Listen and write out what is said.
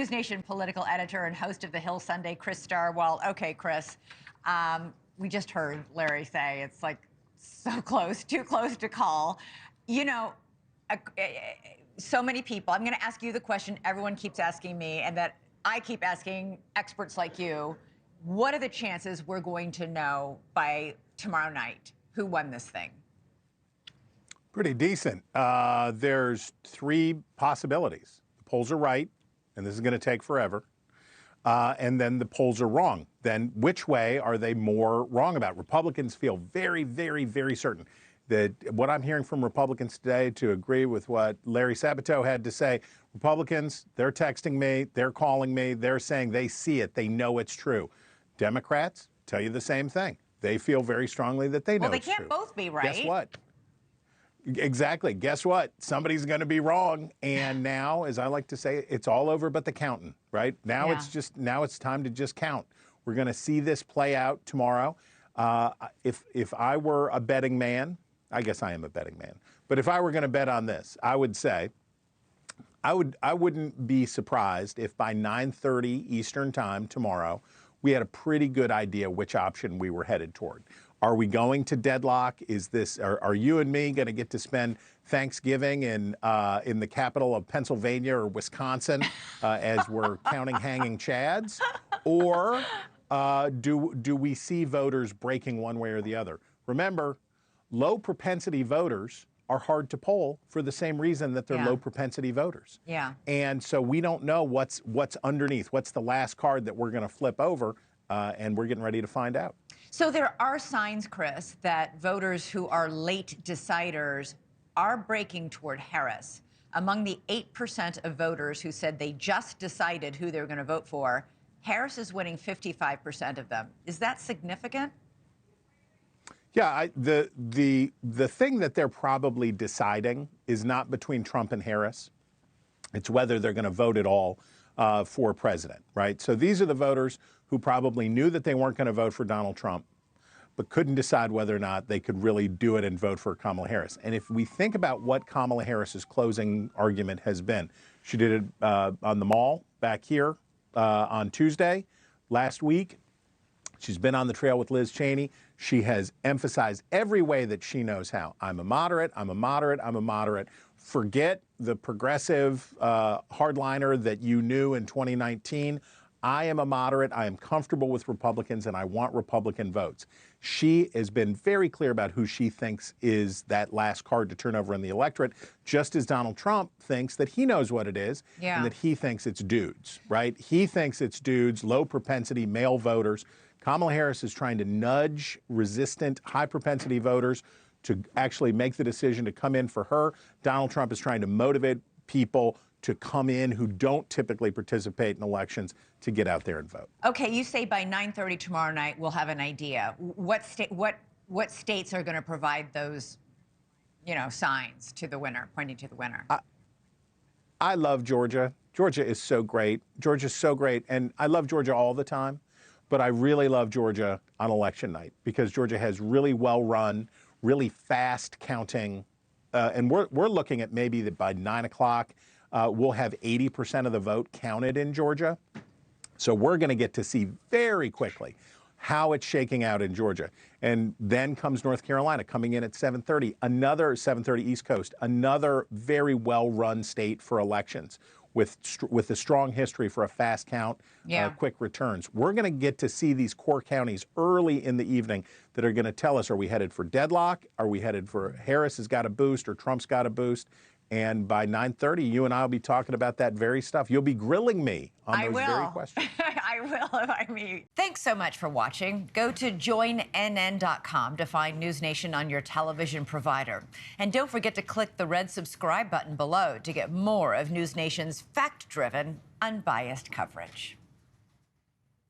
NewsNation political editor and host of The Hill Sunday, Chris Stirewalt. Okay, Chris, we just heard Larry say it's like so close, too close to call. You know, so many people, I'm going to ask you the question everyone keeps asking me and that I keep asking experts like you. What are the chances we're going to know by tomorrow night who won this thing? Pretty decent. There's three possibilities. The polls are right, and this is going to take forever. And then the polls are wrong. Then which way are they more wrong about? Republicans feel very, very, very certain that what I'm hearing from Republicans today, to agree with what Larry Sabato had to say, Republicans, they're texting me, they're calling me, they're saying they see it, they know it's true. Democrats tell you the same thing. They feel very strongly that they know it's true. Well, they can't both be right. Guess what? Exactly. Guess what? Somebody's going to be wrong. And now, as I like to say, it's all over but the counting, right? Now it's time to just count. We're going to see this play out tomorrow. If I were a betting man, I guess I am a betting man, but if I were going to bet on this, I would say I wouldn't be surprised if by 9:30 Eastern time tomorrow we had a pretty good idea which option we were headed toward. Are we going to deadlock? Are you and me going to get to spend Thanksgiving in the capital of Pennsylvania or Wisconsin as we're counting hanging chads? Or do we see voters breaking one way or the other? Remember, low propensity voters are hard to poll for the same reason that they're low propensity voters. Yeah. And so we don't know what's underneath, what's the last card that we're going to flip over, and we're getting ready to find out. So there are signs, Chris, that voters who are late deciders are breaking toward Harris. Among the 8% of voters who said they just decided who they were going to vote for, Harris is winning 55% of them. Is that significant? Yeah, the thing that they're probably deciding is not between Trump and Harris. It's whether they're going to vote at all for president, right? So these are the voters who probably knew that they weren't going to vote for Donald Trump, but couldn't decide whether or not they could really do it and vote for Kamala Harris. And if we think about what Kamala Harris's closing argument has been, she did it on the Mall back here on Tuesday last week. She's been on the trail with Liz Cheney. She has emphasized every way that she knows how. I'm a moderate, I'm a moderate, I'm a moderate. Forget the progressive hardliner that you knew in 2019. I am a moderate, I am comfortable with Republicans, and I want Republican votes. She has been very clear about who she thinks is that last card to turn over in the electorate, just as Donald Trump thinks that he knows what it is, and that he thinks it's dudes, right? He thinks it's dudes, low propensity male voters. Kamala Harris is trying to nudge resistant, high propensity voters to actually make the decision to come in for her. Donald Trump is trying to motivate people to come in who don't typically participate in elections to get out there and vote. Okay, you say by 9:30 tomorrow night we'll have an idea. What states are going to provide those, signs to the winner, pointing to the winner? I love Georgia. Georgia is so great. Georgia's so great, and I love Georgia all the time, but I really love Georgia on election night because Georgia has really well-run, really fast counting, and we're looking at maybe that by 9 o'clock. We'll have 80% of the vote counted in Georgia. So we're going to get to see very quickly how it's shaking out in Georgia. And then comes North Carolina coming in at 7:30, another 7:30 East Coast, another very well-run state for elections with a strong history for a fast count, quick returns. We're going to get to see these core counties early in the evening that are going to tell us, are we headed for deadlock? Are we headed for Harris has got a boost or Trump's got a boost? And by 9:30, you and I will be talking about that very stuff. You'll be grilling me on those very questions. I will if I meet. Thanks so much for watching. Go to joinnn.com to find NewsNation on your television provider. And don't forget to click the red subscribe button below to get more of NewsNation's fact-driven, unbiased coverage.